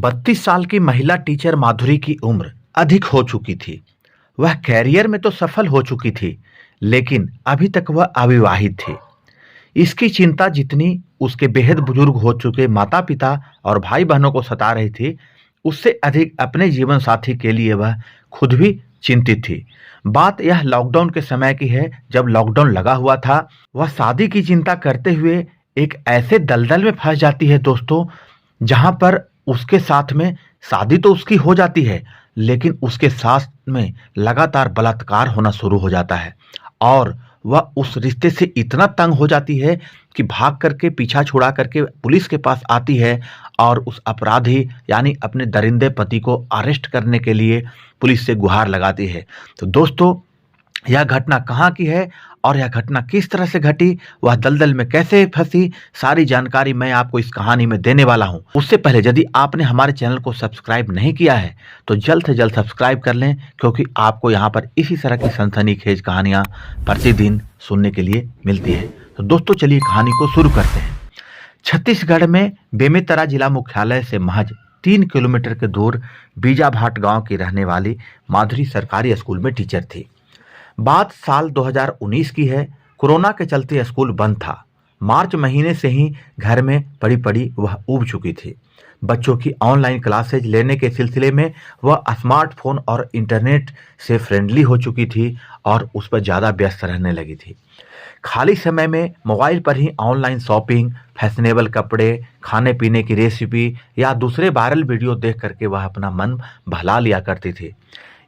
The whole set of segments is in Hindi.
32 साल की महिला टीचर माधुरी की उम्र अधिक हो चुकी थी। वह कैरियर में तो सफल हो चुकी थी, लेकिन अभी तक वह अविवाहित थी। इसकी चिंता जितनी उसके बेहद बुजुर्ग हो चुके माता-पिता और भाई-बहनों को सता रही थी, उससे अधिक अपने जीवन साथी के लिए वह खुद भी चिंतित थी। बात यह लॉकडाउन के समय की है, जब लॉकडाउन लगा हुआ था। वह शादी की चिंता करते हुए एक ऐसे दलदल में फंस जाती है दोस्तों, जहां पर उसके साथ में शादी तो उसकी हो जाती है, लेकिन उसके साथ में लगातार बलात्कार होना शुरू हो जाता है और वह उस रिश्ते से इतना तंग हो जाती है कि भाग करके पीछा छुड़ा करके पुलिस के पास आती है और उस अपराधी यानी अपने दरिंदे पति को अरेस्ट करने के लिए पुलिस से गुहार लगाती है। तो दोस्तों, यह घटना कहाँ की है और यह घटना किस तरह से घटी, वह दलदल में कैसे फंसी, सारी जानकारी मैं आपको इस कहानी में देने वाला हूं। उससे पहले यदि आपने हमारे चैनल को सब्सक्राइब नहीं किया है तो जल्द से जल्द सब्सक्राइब कर लें, क्योंकि आपको यहां पर इसी तरह की सनसनीखेज कहानियां प्रतिदिन सुनने के लिए मिलती है। तो दोस्तों, चलिए कहानी को शुरू करते हैं। छत्तीसगढ़ में बेमेतरा जिला मुख्यालय से महज 3 किलोमीटर के दूर बीजाभाट गांव की रहने वाली माधुरी सरकारी स्कूल में टीचर थी। बात साल 2019 की है। कोरोना के चलते स्कूल बंद था। मार्च महीने से ही घर में पड़ी पड़ी वह ऊब चुकी थी। बच्चों की ऑनलाइन क्लासेज लेने के सिलसिले में वह स्मार्टफोन और इंटरनेट से फ्रेंडली हो चुकी थी और उस पर ज़्यादा व्यस्त रहने लगी थी। खाली समय में मोबाइल पर ही ऑनलाइन शॉपिंग, फैशनेबल कपड़े, खाने पीने की रेसिपी या दूसरे वायरल वीडियो देख करके वह अपना मन बहला लिया करती थी।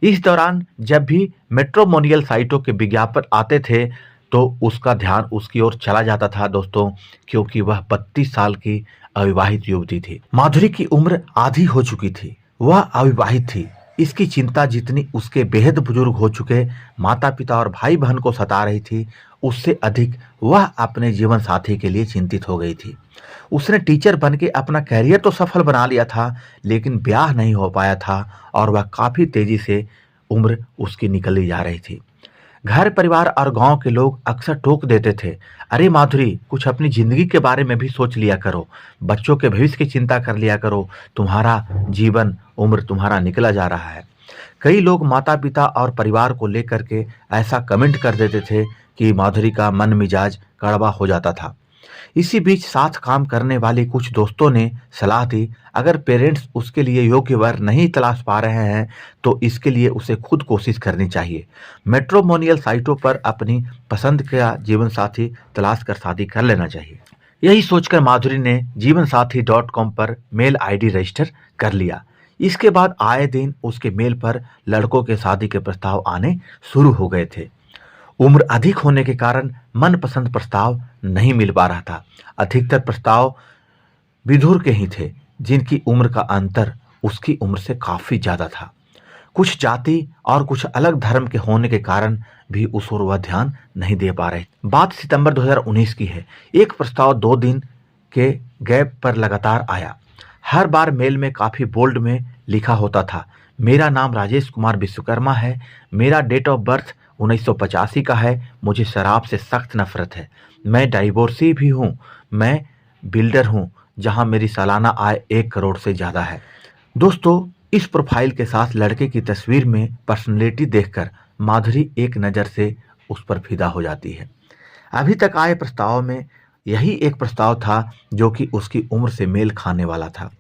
इस दौरान जब भी मैट्रिमोनियल साइटों के विज्ञापन आते थे तो उसका ध्यान उसकी ओर चला जाता था दोस्तों, क्योंकि वह 32 साल की अविवाहित युवती थी। माधुरी की उम्र आधी हो चुकी थी, वह अविवाहित थी। इसकी चिंता जितनी उसके बेहद बुजुर्ग हो चुके माता पिता और भाई बहन को सता रही थी, उससे अधिक वह अपने जीवन साथी के लिए चिंतित हो गई थी। उसने टीचर बन के अपना कैरियर तो सफल बना लिया था, लेकिन ब्याह नहीं हो पाया था और वह काफी तेजी से उम्र उसकी निकली जा रही थी। घर परिवार और गांव के लोग अक्सर टोक देते थे, अरे माधुरी, कुछ अपनी जिंदगी के बारे में भी सोच लिया करो, बच्चों के भविष्य की चिंता कर लिया करो, तुम्हारा जीवन उम्र तुम्हारा निकला जा रहा है। कई लोग माता पिता और परिवार को लेकर के ऐसा कमेंट कर देते थे कि माधुरी का मन मिजाज कड़वा हो जाता था। इसी बीच साथ काम करने वाले कुछ दोस्तों ने सलाह दी, अगर पेरेंट्स उसके लिए योग्य वर नहीं तलाश पा रहे हैं तो इसके लिए उसे खुद कोशिश करनी चाहिए। मैट्रिमोनियल साइटों पर अपनी पसंद का जीवन साथी तलाश कर शादी कर लेना चाहिए। यही सोचकर माधुरी ने जीवनसाथी.com पर मेल आईडी रजिस्टर कर लिया। इसके बाद आए दिन उसके मेल पर लड़कों के शादी के प्रस्ताव आने शुरू हो गए थे। उम्र अधिक होने के कारण मनपसंद प्रस्ताव नहीं मिल पा रहा था। अधिकतर प्रस्ताव विधुर के ही थे, जिनकी उम्र का अंतर उसकी उम्र से काफी ज्यादा था। कुछ जाति और कुछ अलग धर्म के होने के कारण भी उस ओर वह ध्यान नहीं दे पा रहे। बात सितंबर 2019 की है। एक प्रस्ताव 2 दिन के गैप पर लगातार आया। हर बार मेल में काफी बोल्ड में लिखा होता था, मेरा नाम राजेश कुमार विश्वकर्मा है, मेरा डेट ऑफ बर्थ 1985 का है, मुझे शराब से सख्त नफरत है, मैं डाइवोर्सी भी हूँ, मैं बिल्डर हूँ जहाँ मेरी सालाना आय 1 करोड़ से ज़्यादा है। दोस्तों, इस प्रोफाइल के साथ लड़के की तस्वीर में पर्सनैलिटी देखकर माधुरी एक नज़र से उस पर फिदा हो जाती है। अभी तक आए प्रस्ताव में यही एक प्रस्ताव था जो कि उसकी उम्र से मेल खाने वाला था।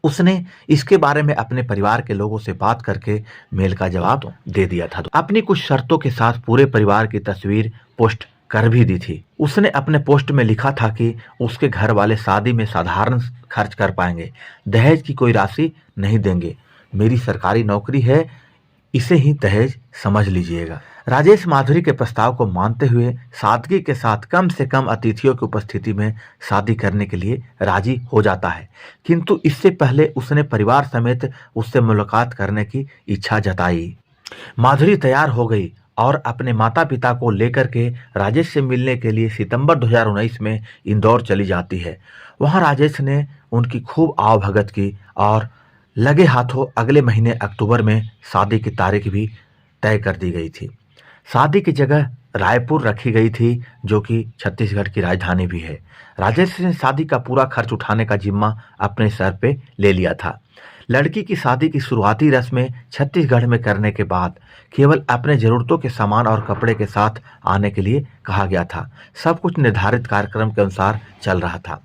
उसने इसके बारे में अपने परिवार के लोगों से बात करके मेल का जवाब दे दिया था। अपनी कुछ शर्तों के साथ पूरे परिवार की तस्वीर पोस्ट कर भी दी थी। उसने अपने पोस्ट में लिखा था कि उसके घर वाले शादी में साधारण खर्च कर पाएंगे, दहेज की कोई राशि नहीं देंगे, मेरी सरकारी नौकरी है, इसे ही दहेज समझ लीजिएगा। राजेश माधुरी के प्रस्ताव को मानते हुए सादगी के साथ कम से कम अतिथियों की उपस्थिति में शादी करने के लिए राजी हो जाता है, किंतु इससे पहले उसने परिवार समेत उससे मुलाकात करने की इच्छा जताई। माधुरी तैयार हो गई और अपने माता पिता को लेकर के राजेश से मिलने के लिए सितंबर 2019 में इंदौर चली जाती है। वहां राजेश ने उनकी खूब आवभगत की और लगे हाथों अगले महीने अक्टूबर में शादी की तारीख भी तय कर दी गई थी। शादी की जगह रायपुर रखी गई थी, जो कि छत्तीसगढ़ की राजधानी भी है। राजेश ने शादी का पूरा खर्च उठाने का जिम्मा अपने सर पे ले लिया था। लड़की की शादी की शुरुआती रस्में छत्तीसगढ़ में करने के बाद केवल अपने जरूरतों के सामान और कपड़े के साथ आने के लिए कहा गया था। सब कुछ निर्धारित कार्यक्रम के अनुसार चल रहा था।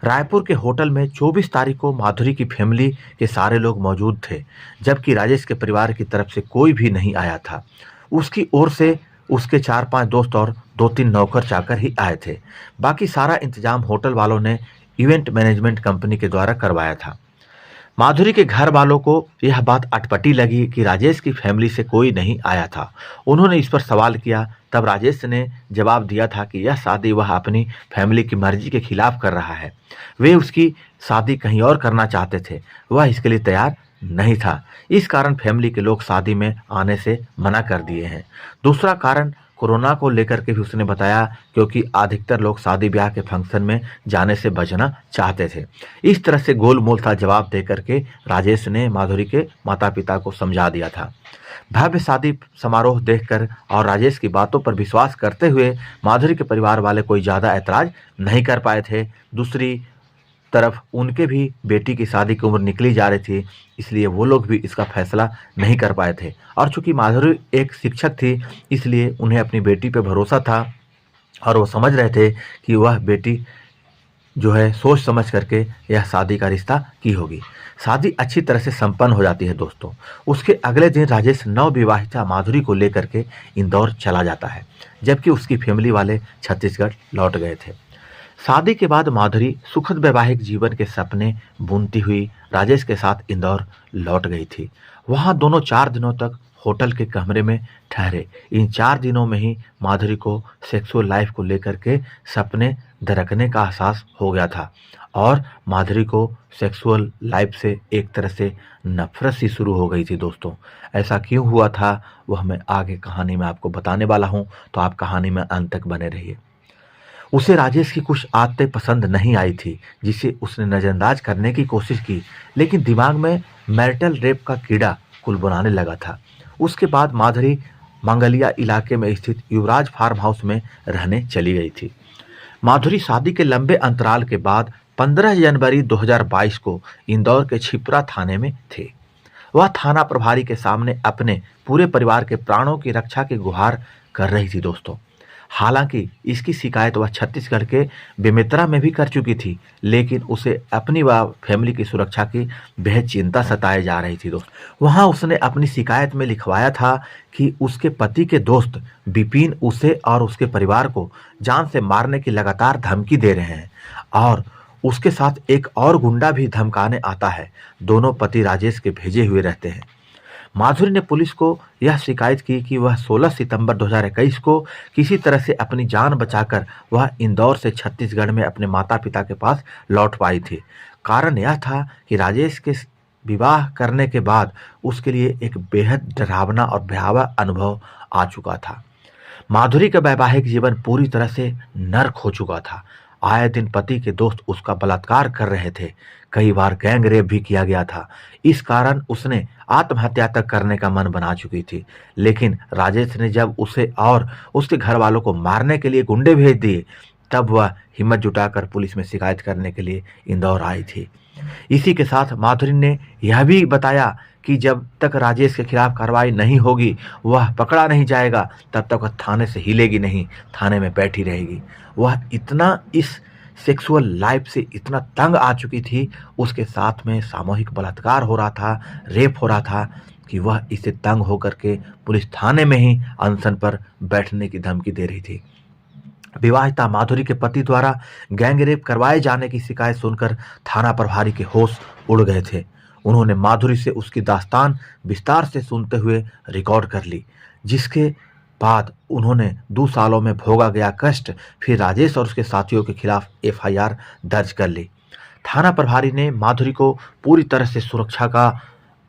रायपुर के होटल में 24 तारीख को माधुरी की फैमिली के सारे लोग मौजूद थे, जबकि राजेश के परिवार की तरफ से कोई भी नहीं आया था। उसकी ओर से उसके 4-5 दोस्त और 2-3 नौकर चाकर ही आए थे। बाकी सारा इंतजाम होटल वालों ने इवेंट मैनेजमेंट कंपनी के द्वारा करवाया था। माधुरी के घर वालों को यह बात अटपटी लगी कि राजेश की फैमिली से कोई नहीं आया था। उन्होंने इस पर सवाल किया, तब राजेश ने जवाब दिया था कि यह शादी वह अपनी फैमिली की मर्जी के खिलाफ कर रहा है। वे उसकी शादी कहीं और करना चाहते थे, वह इसके लिए तैयार नहीं था। इस कारण फैमिली के लोग शादी में आने से मना कर दिए हैं। दूसरा कारण कोरोना को लेकर के भी उसने बताया, क्योंकि अधिकतर लोग शादी ब्याह के फंक्शन में जाने से बचना चाहते थे। इस तरह से गोलमोल सा जवाब दे करके राजेश ने माधुरी के माता पिता को समझा दिया था। भव्य शादी समारोह देखकर और राजेश की बातों पर विश्वास करते हुए माधुरी के परिवार वाले कोई ज़्यादा ऐतराज नहीं कर पाए थे। दूसरी तरफ उनके भी बेटी की शादी की उम्र निकली जा रही थी, इसलिए वो लोग भी इसका फैसला नहीं कर पाए थे। और चूंकि माधुरी एक शिक्षक थी, इसलिए उन्हें अपनी बेटी पे भरोसा था और वो समझ रहे थे कि वह बेटी जो है सोच समझ करके यह शादी का रिश्ता की होगी। शादी अच्छी तरह से संपन्न हो जाती है दोस्तों। उसके अगले दिन राजेश नवविवाहिता माधुरी को लेकर के इंदौर चला जाता है, जबकि उसकी फैमिली वाले छत्तीसगढ़ लौट गए थे। शादी के बाद माधुरी सुखद वैवाहिक जीवन के सपने बुनती हुई राजेश के साथ इंदौर लौट गई थी। वहां दोनों 4 दिनों तक होटल के कमरे में ठहरे। इन 4 दिनों में ही माधुरी को सेक्सुअल लाइफ को लेकर के सपने दरकने का एहसास हो गया था और माधुरी को सेक्सुअल लाइफ से एक तरह से नफरत सी शुरू हो गई थी दोस्तों। ऐसा क्यों हुआ था वह मैं आगे कहानी में आपको बताने वाला हूं, तो आप कहानी में अंत तक बने रहिए। उसे राजेश की कुछ आदतें पसंद नहीं आई थी, जिसे उसने नज़रअंदाज करने की कोशिश की, लेकिन दिमाग में मैरिटल रेप का कीड़ा कुलबुलाने लगा था। उसके बाद माधुरी मंगलिया इलाके में स्थित युवराज फार्म हाउस में रहने चली गई थी। माधुरी शादी के लंबे अंतराल के बाद 15 जनवरी 2022 को इंदौर के छिपरा थाने में थे। वह थाना प्रभारी के सामने अपने पूरे परिवार के प्राणों की रक्षा की गुहार कर रही थी दोस्तों। हालांकि इसकी शिकायत वह छत्तीसगढ़ के बेमेतरा में भी कर चुकी थी, लेकिन उसे अपनी व फैमिली की सुरक्षा की बेहद चिंता सताए जा रही थी दोस्त। वहां उसने अपनी शिकायत में लिखवाया था कि उसके पति के दोस्त विपिन उसे और उसके परिवार को जान से मारने की लगातार धमकी दे रहे हैं और उसके साथ एक और गुंडा भी धमकाने आता है। दोनों पति राजेश के भेजे हुए रहते हैं। माधुरी ने पुलिस को यह शिकायत की कि वह 16 सितंबर 2021 को किसी तरह से अपनी जान बचाकर वह इंदौर से छत्तीसगढ़ में अपने माता पिता के पास लौट पाई थी। कारण यह था कि राजेश के विवाह करने के बाद उसके लिए एक बेहद डरावना और भयावह अनुभव आ चुका था। माधुरी का वैवाहिक जीवन पूरी तरह से नर्क हो चुका था। आए दिन पति के दोस्त उसका बलात्कार कर रहे थे, कई बार गैंग रेप भी किया गया था। इस कारण उसने आत्महत्या तक करने का मन बना चुकी थी, लेकिन राजेश ने जब उसे और उसके घर वालों को मारने के लिए गुंडे भेज दिए, तब वह हिम्मत जुटाकर पुलिस में शिकायत करने के लिए इंदौर आई थी। इसी के साथ माधुरी ने यह भी बताया कि जब तक राजेश के खिलाफ कार्रवाई नहीं होगी, वह पकड़ा नहीं जाएगा, तब तक वह थाने से हिलेगी नहीं, थाने में बैठी रहेगी। वह इतना इस सेक्सुअल लाइफ से इतना तंग आ चुकी थी, उसके साथ में सामूहिक बलात्कार हो रहा था, रेप हो रहा था, कि वह इससे तंग होकर के पुलिस थाने में ही अनशन पर बैठने की धमकी दे रही थी। विवाहिता माधुरी के पति द्वारा गैंग रेप करवाए जाने की शिकायत सुनकर थाना प्रभारी के होश उड़ गए थे। उन्होंने माधुरी से उसकी दास्तान विस्तार से सुनते हुए रिकॉर्ड कर ली, जिसके बाद उन्होंने 2 सालों में भोगा गया कष्ट, फिर राजेश और उसके साथियों के खिलाफ FIR दर्ज कर ली। थाना प्रभारी ने माधुरी को पूरी तरह से सुरक्षा का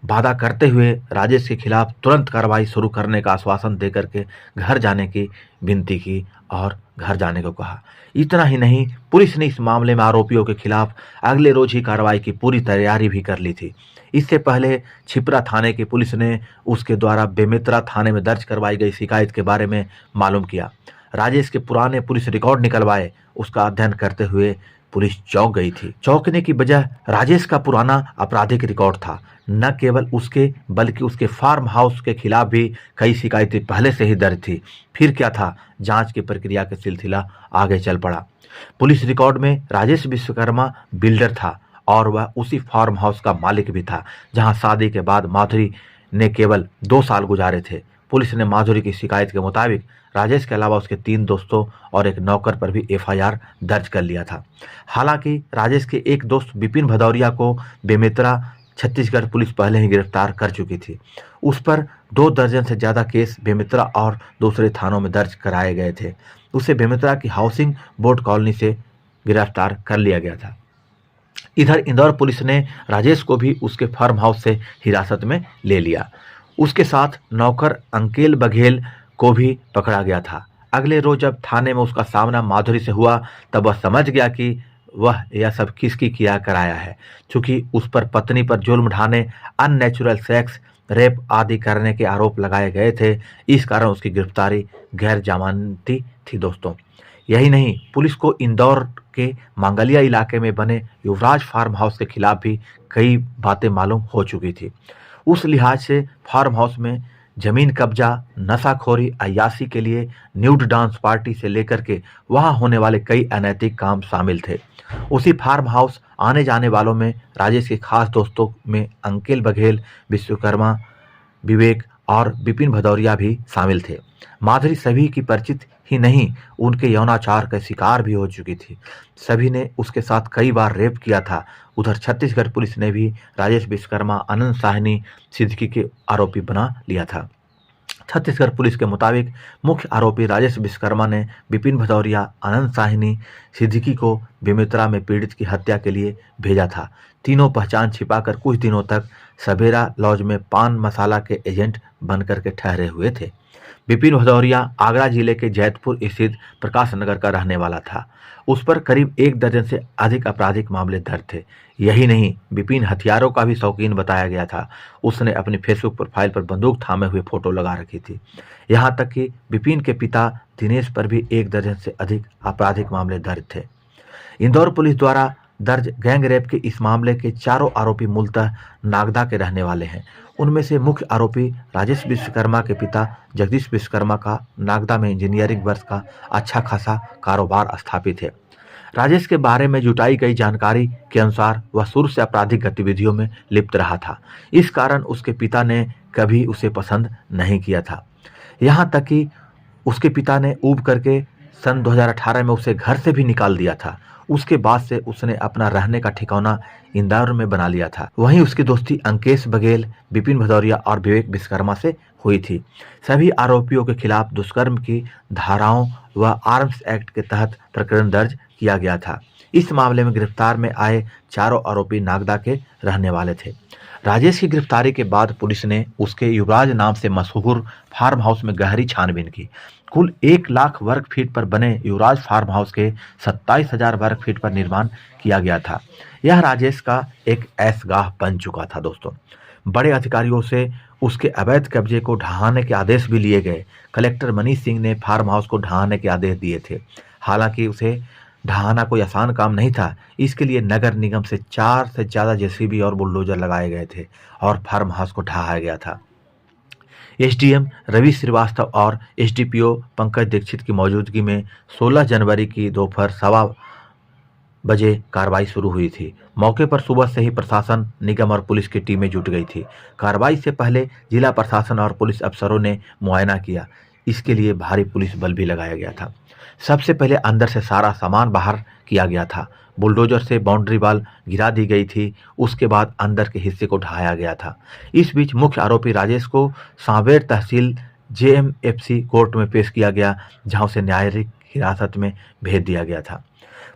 वादा करते हुए राजेश के खिलाफ तुरंत कार्रवाई शुरू करने का आश्वासन देकर के घर जाने की विनती की और घर जाने को कहा। इतना ही नहीं, पुलिस ने इस मामले में आरोपियों के खिलाफ अगले रोज ही कार्रवाई की पूरी तैयारी भी कर ली थी। इससे पहले छिपरा थाने की पुलिस ने उसके द्वारा बेमेतरा थाने में दर्ज करवाई गई शिकायत के बारे में मालूम किया। राजेश के पुराने पुलिस रिकॉर्ड निकलवाए। उसका अध्ययन करते हुए पुलिस चौंक गई थी। चौंकने की वजह राजेश का पुराना आपराधिक रिकॉर्ड था। न केवल उसके बल्कि उसके फार्म हाउस के खिलाफ भी कई शिकायतें पहले से ही दर्ज थी। फिर क्या था, जांच की प्रक्रिया का सिलसिला आगे चल पड़ा। पुलिस रिकॉर्ड में राजेश विश्वकर्मा बिल्डर था और वह उसी फार्म हाउस का मालिक भी था जहां शादी के बाद माधुरी ने केवल 2 साल गुजारे थे। पुलिस ने माधुरी की शिकायत के मुताबिक राजेश के अलावा उसके 3 दोस्तों और एक नौकर पर भी एफआईआर दर्ज कर लिया था। हालांकि राजेश के एक दोस्त विपिन भदौरिया को बेमेतरा छत्तीसगढ़ पुलिस पहले ही गिरफ्तार कर चुकी थी। उस पर 2 दर्जन से ज्यादा केस बेमेतरा और दूसरे थानों में दर्ज कराए गए थे। उसे बेमेतरा की हाउसिंग बोर्ड कॉलोनी से गिरफ्तार कर लिया गया था। इधर इंदौर पुलिस ने राजेश को भी उसके फार्म हाउस से हिरासत में ले लिया। उसके साथ नौकर अंकेल बघेल को भी पकड़ा गया था। अगले रोज जब थाने में उसका सामना माधुरी से हुआ तब वह समझ गया कि वह यह सब किसकी किया कराया है। चूंकि उस पर पत्नी पर जुल्म ढाने, अननेचुरल सेक्स, रेप आदि करने के आरोप लगाए गए थे, इस कारण उसकी गिरफ्तारी गैर जमानती थी दोस्तों। यही नहीं, पुलिस को इंदौर के मांगलिया इलाके में बने युवराज फार्म हाउस के खिलाफ भी कई बातें मालूम हो चुकी थी। उस लिहाज से फार्म हाउस में जमीन कब्जा, नशाखोरी, अय्याशी के लिए न्यूड डांस पार्टी से लेकर के वहां होने वाले कई अनैतिक काम शामिल थे। उसी फार्म हाउस आने जाने वालों में राजेश के खास दोस्तों में अंकेल बघेल, विश्वकर्मा, विवेक और विपिन भदौरिया भी शामिल थे। माधुरी सभी की परिचित ही नहीं, उनके यौनाचार का शिकार भी हो चुकी थी। सभी ने उसके साथ कई बार रेप किया था। उधर छत्तीसगढ़ पुलिस ने भी राजेश विश्वकर्मा, अनंत साहनी, सिद्दीकी के आरोपी बना लिया था। छत्तीसगढ़ पुलिस के मुताबिक मुख्य आरोपी राजेश विश्वकर्मा ने विपिन भदौरिया, अनंत साहनी, सिद्दीकी को बेमेतरा में पीड़ित की हत्या के लिए भेजा था। तीनों पहचान छिपाकर कुछ दिनों तक सवेरा लॉज में पान मसाला के एजेंट बनकर के ठहरे हुए थे। विपिन भदौरिया आगरा जिले के जैतपुर स्थित प्रकाश नगर का रहने वाला था। उस पर करीब 1 दर्जन से अधिक आपराधिक मामले दर्ज थे। यही नहीं, विपिन हथियारों का भी शौकीन बताया गया था। उसने अपनी फेसबुक प्रोफाइल पर बंदूक थामे हुए फोटो लगा रखी थी। यहाँ तक कि विपिन के पिता दिनेश पर भी 1 दर्जन से अधिक आपराधिक मामले दर्ज थे। इंदौर पुलिस द्वारा दर्ज गैंग रेप के इस मामले के चारों आरोपी मूलतः नागदा के रहने वाले हैं। उनमें से मुख्य आरोपी राजेश विश्वकर्मा के पिता जगदीश विश्वकर्मा का नागदा में इंजीनियरिंग वर्ष का अच्छा खासा कारोबार स्थापित है। राजेश के बारे में जुटाई गई जानकारी के अनुसार वह शुरू से आपराधिक गतिविधियों में लिप्त रहा था। इस कारण उसके पिता ने कभी उसे पसंद नहीं किया था। यहाँ तक कि उसके पिता ने ऊब करके सन 2018 में उसे घर से भी निकाल दिया था। उसके बाद से उसने अपना रहने का ठिकाना इंदौर में बना लिया था। वहीं उसकी दोस्ती अंकेश बघेल, विपिन भदौरिया और विवेक विश्वकर्मा से हुई थी। सभी आरोपियों के खिलाफ दुष्कर्म की धाराओं व आर्म्स एक्ट के तहत प्रकरण दर्ज किया गया था। इस मामले में गिरफ्तार में आए चारों आरोपी नागदा के रहने वाले थे। राजेश की गिरफ्तारी के बाद पुलिस ने उसके युवराज नाम से मशहूर फार्म हाउस में गहरी छानबीन की। कुल 1 लाख वर्ग फीट पर बने युवराज फार्म हाउस के 27,000 वर्ग फीट पर निर्माण किया गया था। यह राजेश का एक ऐशगाह बन चुका था दोस्तों। बड़े अधिकारियों से उसके अवैध कब्जे को ढहाने के आदेश भी लिए गए। कलेक्टर मनीष सिंह ने फार्म हाउस को ढहाने के आदेश दिए थे। हालांकि उसे ढहाना कोई आसान काम नहीं था। इसके लिए नगर निगम से 4 से ज्यादा जेसीबी और बुलडोजर लगाए गए थे और फार्म हाउस को ढहाया गया था। एसडीएम रवि श्रीवास्तव और एसडीपीओ पंकज दीक्षित की मौजूदगी में 16 जनवरी की दोपहर 1:15 बजे कार्रवाई शुरू हुई थी। मौके पर सुबह से ही प्रशासन, निगम और पुलिस की टीमें जुट गई थी। कार्रवाई से पहले जिला प्रशासन और पुलिस अफसरों ने मुआयना किया। इसके लिए भारी पुलिस बल भी लगाया गया था। सबसे पहले अंदर से सारा सामान बाहर किया गया था। बुलडोजर से बाउंड्री वॉल गिरा दी गई थी। उसके बाद अंदर के हिस्से को ढहाया गया था। इस बीच मुख्य आरोपी राजेश को सांवेर तहसील जेएमएफसी कोर्ट में पेश किया गया, जहां उसे न्यायिक हिरासत में भेज दिया गया था।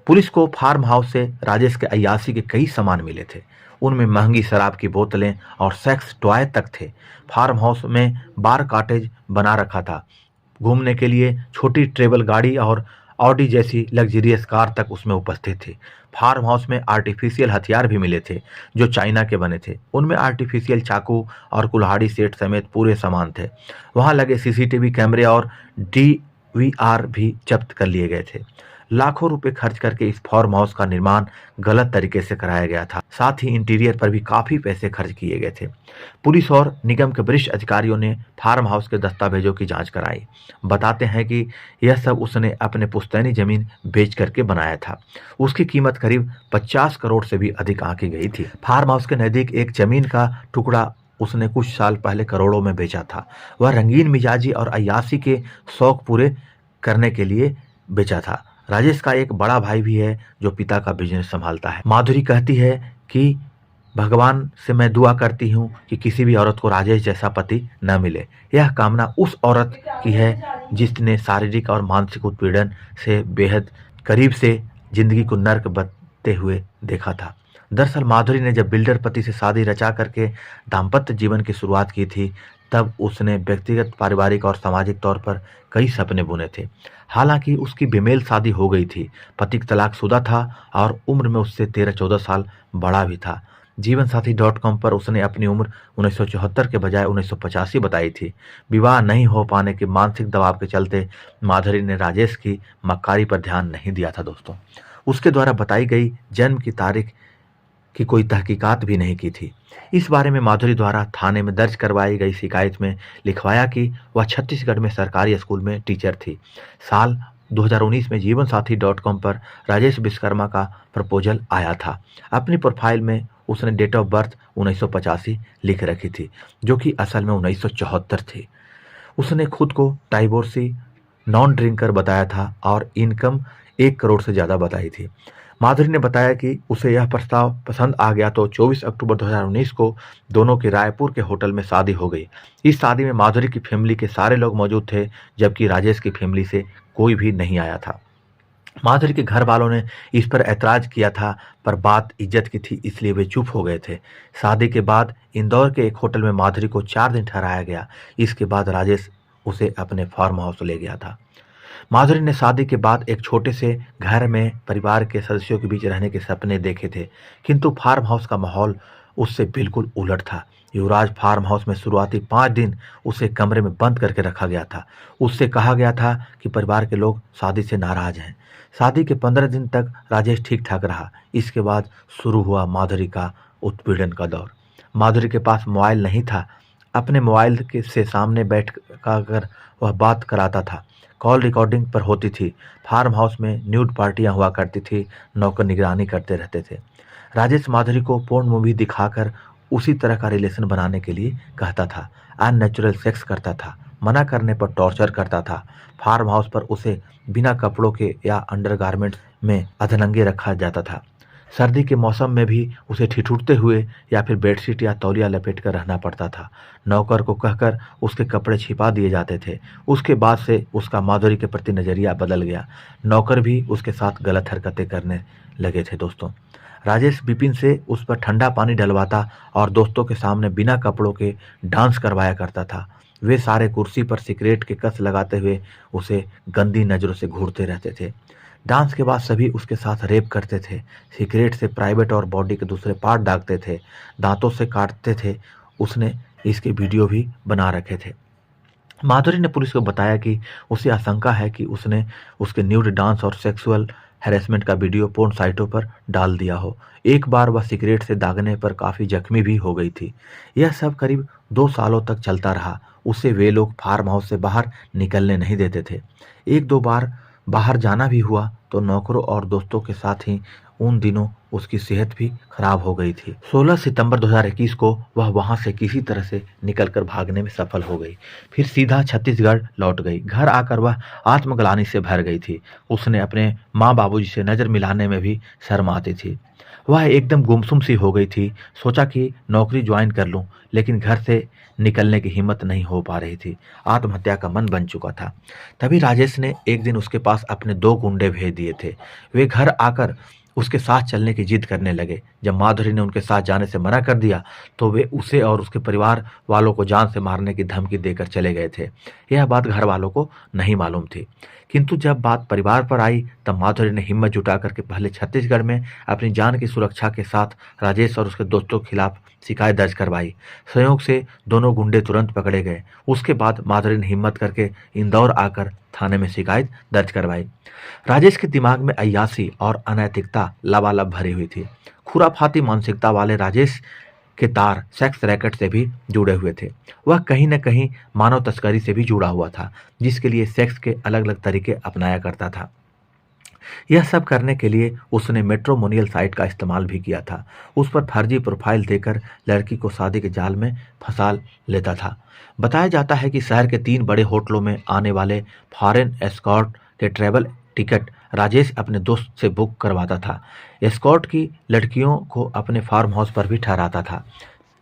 पुलिस को फार्म हाउस से राजेश के अय्याशी के कई सामान मिले थे। उनमें महंगी शराब की बोतलें और सेक्स टॉय तक थे। फार्म हाउस में बार कॉटेज बना रखा था। घूमने के लिए छोटी ट्रेवल गाड़ी और ऑडी जैसी लग्जरियस कार तक उसमें उपस्थित थी। फार्म हाउस में आर्टिफिशियल हथियार भी मिले थे जो चाइना के बने थे। उनमें आर्टिफिशियल चाकू और कुल्हाड़ी सेट समेत पूरे सामान थे। वहां लगे सीसीटीवी कैमरे और डीवीआर भी जब्त कर लिए गए थे। लाखों रुपए खर्च करके इस फार्म हाउस का निर्माण गलत तरीके से कराया गया था। साथ ही इंटीरियर पर भी काफी पैसे खर्च किए गए थे। पुलिस और निगम के वरिष्ठ अधिकारियों ने फार्म हाउस के दस्तावेजों की जांच कराई। बताते हैं कि यह सब उसने अपने पुश्तैनी जमीन बेच करके बनाया था। उसकी कीमत करीब 50 करोड़ से भी अधिक आंकी गई थी। फार्म हाउस के नजदीक एक जमीन का टुकड़ा उसने कुछ साल पहले करोड़ों में बेचा था। वह रंगीन मिजाजी और अय्याशी के शौक पूरे करने के लिए बेचा था। राजेश का एक बड़ा भाई भी है जो पिता का बिजनेस संभालता है। माधुरी कहती है कि भगवान से मैं दुआ करती हूँ कि किसी भी औरत को राजेश जैसा पति न मिले। यह कामना उस औरत की है जिसने शारीरिक और मानसिक उत्पीड़न से बेहद करीब से जिंदगी को नर्क बनते हुए देखा था। दरअसल माधुरी ने जब बिल्डर पति से शादी रचा करके दाम्पत्य जीवन की शुरुआत की थी, तब उसने व्यक्तिगत, पारिवारिक और सामाजिक तौर पर कई सपने बुने थे। हालांकि उसकी बेमेल शादी हो गई थी। पति तलाकशुदा था और उम्र में उससे 13-14 साल बड़ा भी था। जीवनसाथी.com पर उसने अपनी उम्र 1974 के बजाय 1985 बताई थी। विवाह नहीं हो पाने के मानसिक दबाव के चलते माधुरी ने राजेश की मक्कारी पर ध्यान नहीं दिया था दोस्तों। उसके द्वारा बताई गई जन्म की तारीख की कोई तहकीकात भी नहीं की थी। इस बारे में माधुरी द्वारा थाने में दर्ज करवाई गई शिकायत में लिखवाया कि वह छत्तीसगढ़ में सरकारी स्कूल में टीचर थी। साल 2019 में जीवनसाथी.com पर राजेश विश्वकर्मा का प्रपोजल आया था। अपनी प्रोफाइल में उसने डेट ऑफ बर्थ 1985 लिख रखी थी, जो कि असल में 1974 थी। उसने खुद को डाइवोर्सी, नॉन ड्रिंकर बताया था और इनकम 1 करोड़ से ज़्यादा बताई थी। माधुरी ने बताया कि उसे यह प्रस्ताव पसंद आ गया तो 24 अक्टूबर 2019 को दोनों की रायपुर के होटल में शादी हो गई। इस शादी में माधुरी की फैमिली के सारे लोग मौजूद थे, जबकि राजेश की फैमिली से कोई भी नहीं आया था। माधुरी के घर वालों ने इस पर ऐतराज किया था, पर बात इज्जत की थी, इसलिए वे चुप हो गए थे। शादी के बाद इंदौर के एक होटल में माधुरी को 4 दिन ठहराया गया। इसके बाद राजेश उसे अपने फार्म हाउस ले गया था। माधुरी ने शादी के बाद एक छोटे से घर में परिवार के सदस्यों के बीच रहने के सपने देखे थे, किंतु फार्म हाउस का माहौल उससे बिल्कुल उलट था। युवराज फार्म हाउस में शुरुआती 5 दिन उसे कमरे में बंद करके रखा गया था। उससे कहा गया था कि परिवार के लोग शादी से नाराज हैं। शादी के 15 दिन तक राजेश ठीक ठाक रहा। इसके बाद शुरू हुआ माधुरी का उत्पीड़न का दौर। माधुरी के पास मोबाइल नहीं था। अपने मोबाइल के से सामने बैठ कर वह बात कराता था। कॉल रिकॉर्डिंग पर होती थी। फार्म हाउस में न्यूड पार्टियां हुआ करती थी। नौकर निगरानी करते रहते थे। राजेश माधुरी को पोर्न मूवी दिखाकर उसी तरह का रिलेशन बनाने के लिए कहता था। अननेचुरल सेक्स करता था। मना करने पर टॉर्चर करता था। फार्म हाउस पर उसे बिना कपड़ों के या अंडरगारमेंट्स में अधनंगे रखा जाता था। सर्दी के मौसम में भी उसे ठिठुरते हुए या फिर बेडशीट या तौलिया लपेट कर रहना पड़ता था। नौकर को कहकर उसके कपड़े छिपा दिए जाते थे। उसके बाद से उसका माधुरी के प्रति नज़रिया बदल गया। नौकर भी उसके साथ गलत हरकतें करने लगे थे दोस्तों। राजेश विपिन से उस पर ठंडा पानी डलवाता और दोस्तों के सामने बिना कपड़ों के डांस करवाया करता था। वे सारे कुर्सी पर सिगरेट के कस लगाते हुए उसे गंदी नज़रों से घूरते रहते थे। डांस के बाद सभी उसके साथ रेप करते थे। सिगरेट से प्राइवेट और बॉडी के दूसरे पार्ट दागते थे, दांतों से काटते थे। उसने इसके वीडियो भी बना रखे थे। माधुरी ने पुलिस को बताया कि उसे आशंका है कि उसने उसके न्यूड डांस और सेक्सुअल हैरेसमेंट का वीडियो पोर्न साइटों पर डाल दिया हो। एक बार वह सिगरेट से दागने पर काफ़ी जख्मी भी हो गई थी। यह सब करीब 2 सालों तक चलता रहा। उसे वे लोग फार्म हाउस से बाहर निकलने नहीं देते थे। 1-2 बार बाहर जाना भी हुआ तो नौकरों और दोस्तों के साथ ही। उन दिनों उसकी सेहत भी खराब हो गई थी। 16 सितंबर 2021 को वह वहां से किसी तरह से निकलकर भागने में सफल हो गई। फिर सीधा छत्तीसगढ़ लौट गई। घर आकर वह आत्मग्लानि से भर गई थी। उसने अपने माँ बाबूजी से नज़र मिलाने में भी शर्म आती थी। वह एकदम गुमसुम सी हो गई थी। सोचा कि नौकरी ज्वाइन कर लूं, लेकिन घर से निकलने की हिम्मत नहीं हो पा रही थी। आत्महत्या का मन बन चुका था। तभी राजेश ने एक दिन उसके पास अपने 2 गुंडे भेज दिए थे। वे घर आकर उसके साथ चलने की जिद करने लगे। जब माधुरी ने उनके साथ जाने से मना कर दिया तो वे उसे और उसके परिवार वालों को जान से मारने की धमकी देकर चले गए थे। यह बात घर वालों को नहीं मालूम थी किंतु जब बात परिवार पर आई तब माधुरी ने हिम्मत जुटा करके पहले छत्तीसगढ़ में अपनी जान की सुरक्षा के साथ राजेश और उसके दोस्तों के खिलाफ शिकायत दर्ज करवाई। संयोग से दोनों गुंडे तुरंत पकड़े गए। उसके बाद माधुरी ने हिम्मत करके इंदौर आकर थाने में शिकायत दर्ज करवाई। राजेश के दिमाग में अय्यासी और अनैतिकता लबालब भरी हुई थी। खुराफाती मानसिकता वाले राजेश के तार सेक्स रैकेट से भी जुड़े हुए थे। वह कहीं न कहीं मानव तस्करी से भी जुड़ा हुआ था, जिसके लिए सेक्स के अलग अलग तरीके अपनाया करता था। यह सब करने के लिए उसने मैट्रिमोनियल साइट का इस्तेमाल भी किया था। उस पर फर्जी प्रोफाइल देकर लड़की को शादी के जाल में फंसा लेता था। बताया जाता है कि शहर के 3 बड़े होटलों में आने वाले फॉरेन एस्कॉर्ट के ट्रैवल टिकट राजेश अपने दोस्त से बुक करवाता था। एस्कॉर्ट की लड़कियों को अपने फार्म हाउस पर भी ठहराता था।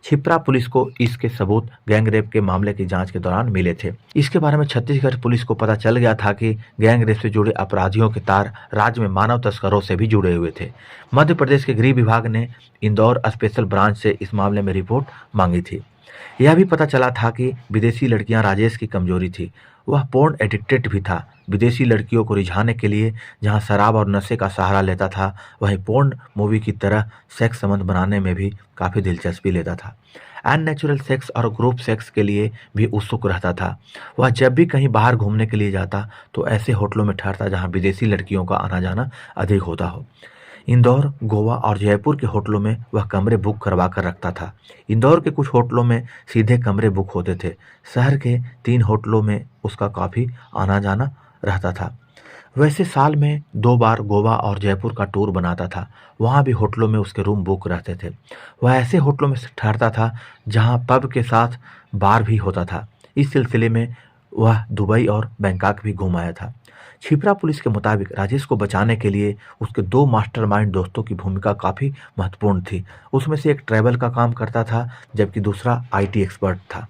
छिपरा पुलिस को इसके सबूत गैंगरेप के मामले की जांच के दौरान मिले थे। इसके बारे में छत्तीसगढ़ पुलिस को पता चल गया था कि गैंगरेप से जुड़े अपराधियों के तार राज्य में मानव तस्करों से भी जुड़े हुए थे। मध्य प्रदेश के गृह विभाग ने इंदौर स्पेशल ब्रांच से इस मामले में रिपोर्ट मांगी थी। यह भी पता चला था कि विदेशी लड़कियां राजेश की कमजोरी थी। वह पोर्न एडिक्टेड भी था। विदेशी लड़कियों को रिझाने के लिए जहां शराब और नशे का सहारा लेता था, वहीं पोर्न मूवी की तरह सेक्स संबंध बनाने में भी काफ़ी दिलचस्पी लेता था। अननेचुरल सेक्स और ग्रुप सेक्स के लिए भी उत्सुक रहता था। वह जब भी कहीं बाहर घूमने के लिए जाता तो ऐसे होटलों में ठहरता जहां विदेशी लड़कियों का आना जाना अधिक होता हो। इंदौर, गोवा और जयपुर के होटलों में वह कमरे बुक करवा कर रखता था। इंदौर के कुछ होटलों में सीधे कमरे बुक होते थे। शहर के 3 होटलों में उसका काफ़ी आना जाना रहता था। वैसे साल में 2 बार गोवा और जयपुर का टूर बनाता था। वहाँ भी होटलों में उसके रूम बुक रहते थे। वह ऐसे होटलों में ठहरता था जहाँ पब के साथ बार भी होता था। इस सिलसिले में वह दुबई और बैंकॉक भी घूम आया था। छिपरा पुलिस के मुताबिक राजेश को बचाने के लिए उसके 2 मास्टरमाइंड दोस्तों की भूमिका काफ़ी महत्वपूर्ण थी। उसमें से एक ट्रैवल का काम करता था, जबकि दूसरा आईटी एक्सपर्ट था।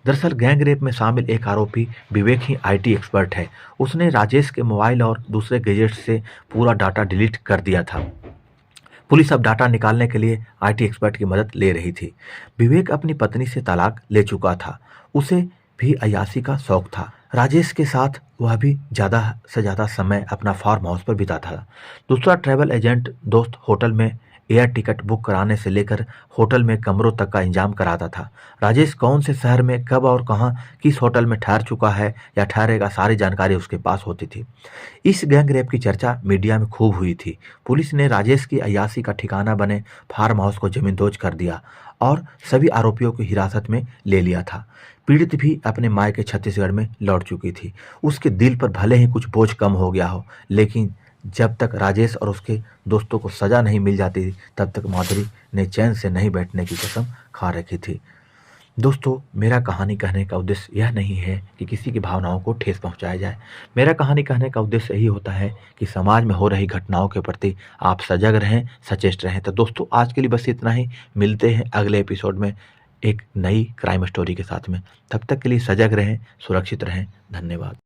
दरअसल गैंग रेप में शामिल एक आरोपी विवेक ही आईटी एक्सपर्ट है। उसने राजेश के मोबाइल और दूसरे गैजेट्स से पूरा डाटा डिलीट कर दिया था। पुलिस अब डाटा निकालने के लिए आईटी एक्सपर्ट की मदद ले रही थी। विवेक अपनी पत्नी से तलाक ले चुका था। उसे भी अय्याशी का शौक था। राजेश के साथ वह भी ज़्यादा से ज़्यादा समय अपना फार्म हाउस पर बिताता था। दूसरा ट्रैवल एजेंट दोस्त होटल में एयर टिकट बुक कराने से लेकर होटल में कमरों तक का इंतजाम कराता था। राजेश कौन से शहर में कब और कहां किस होटल में ठहर चुका है या ठहरेगा, सारी जानकारी उसके पास होती थी। इस गैंग रेप की चर्चा मीडिया में खूब हुई थी। पुलिस ने राजेश की अय्याशी का ठिकाना बने फार्म हाउस को जमींदोज कर दिया और सभी आरोपियों को हिरासत में ले लिया था। पीड़ित भी अपने मायके छत्तीसगढ़ में लौट चुकी थी। उसके दिल पर भले ही कुछ बोझ कम हो गया हो, लेकिन जब तक राजेश और उसके दोस्तों को सजा नहीं मिल जाती तब तक माधुरी ने चैन से नहीं बैठने की कसम खा रखी थी। दोस्तों, मेरा कहानी कहने का उद्देश्य यह नहीं है कि किसी की भावनाओं को ठेस पहुंचाया जाए। मेरा कहानी कहने का उद्देश्य यही होता है कि समाज में हो रही घटनाओं के प्रति आप सजग रहें, सचेत रहें। तो दोस्तों, आज के लिए बस इतना ही। मिलते हैं अगले एपिसोड में एक नई क्राइम स्टोरी के साथ में। तब तक के लिए सजग रहें, सुरक्षित रहें। धन्यवाद।